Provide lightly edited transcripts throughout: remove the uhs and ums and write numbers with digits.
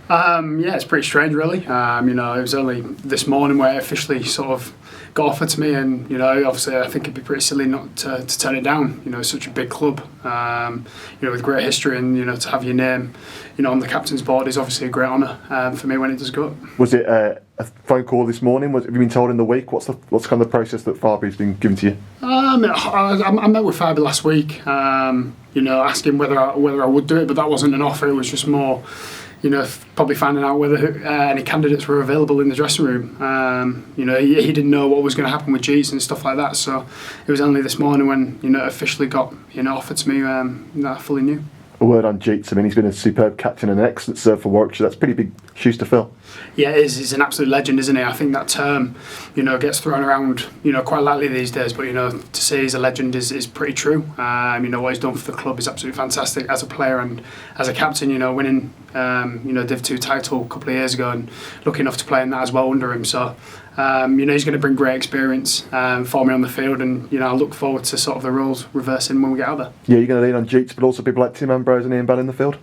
Yeah, it's pretty strange, really. It was only this morning where it officially sort of got offered to me, and obviously, I think it'd be pretty silly not to turn it down. It's such a big club, with great history, and to have your name, on the captain's board is obviously a great honour for me when it does go up. Was it a phone call this morning? Have you been told in the week? What's kind of the process that Fabi's been given to you? I met with Fabi last week, asking whether I would do it, but that wasn't an offer. It was just more, probably finding out whether any candidates were available in the dressing room. He didn't know what was going to happen with Jeets and stuff like that. So it was only this morning when it officially got offered to me that I fully knew. A word on Jeets. I mean, he's been a superb captain and an excellent serve for Warwickshire. That's pretty big shoes to fill. Yeah, it is. He's an absolute legend, isn't he? I think that term, gets thrown around, quite lightly these days. But to say he's a legend is pretty true. What he's done for the club is absolutely fantastic as a player and as a captain. Winning, Div 2 title a couple of years ago and lucky enough to play in that as well under him. So. He's going to bring great experience for me on the field, and I look forward to sort of the roles reversing when we get out there. Yeah, you're going to lean on Jeets, but also people like Tim Ambrose and Ian Bell in the field.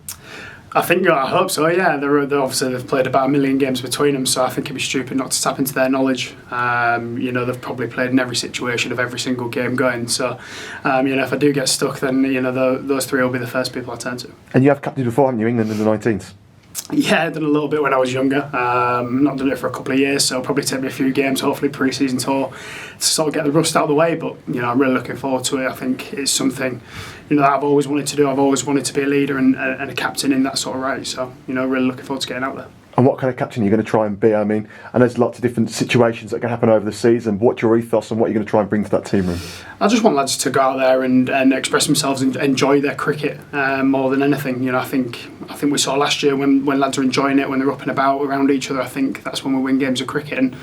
I hope so. Yeah, they're obviously they've played about 1 million games between them, so I think it'd be stupid not to tap into their knowledge. They've probably played in every situation of every single game going. So, if I do get stuck, then those three will be the first people I turn to. And you have captained before, haven't you? England in the 19s. Yeah, I did a little bit when I was younger. Not done it for a couple of years, so it'll probably take me a few games, hopefully pre-season tour, to sort of get the rust out of the way. But I'm really looking forward to it. I think it's something that I've always wanted to do. I've always wanted to be a leader and a captain in that sort of right. So really looking forward to getting out there. And what kind of captain are you going to try and be? I mean, and there's lots of different situations that can happen over the season. But what's your ethos and what you're going to try and bring to that team room? I just want lads to go out there and express themselves and enjoy their cricket more than anything. I think we saw last year when lads are enjoying it, when they're up and about around each other. I think that's when we win games of cricket. And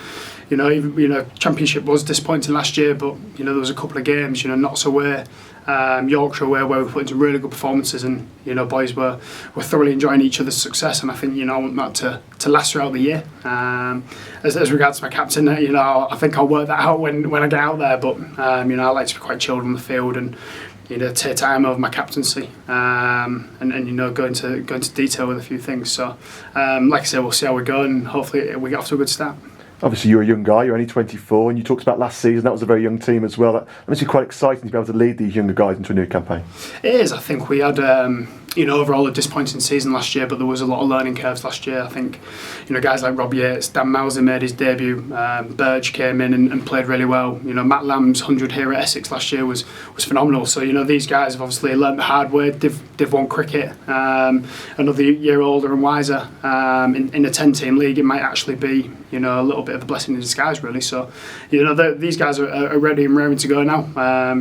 Championship was disappointing last year, but there was a couple of games, Notts away, Yorkshire away, where we put in some really good performances, and boys were thoroughly enjoying each other's success. And I think I want that to last throughout the year. As regards to my captain, I think I'll work that out when I get out there. But I like to be quite chilled on the field and take time over my captaincy and go into detail with a few things. So like I said, we'll see how we go, and hopefully we get off to a good start. Obviously, you're a young guy, you're only 24, and you talked about last season, that was a very young team as well. That must be quite exciting to be able to lead these younger guys into a new campaign. It is. I think we had, overall a disappointing season last year, but there was a lot of learning curves last year. I think, guys like Rob Yates, Dan Mouser made his debut, Burge came in and played really well. Matt Lamb's 100 here at Essex last year was phenomenal. So, these guys have obviously learned the hard way, Div 1 cricket, another year older and wiser. In a 10-team league, it might actually be, a little bit of a blessing in disguise, really. So, these guys are ready and raring to go now.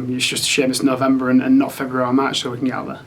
It's just a shame it's November and not February or March, so we can get out there.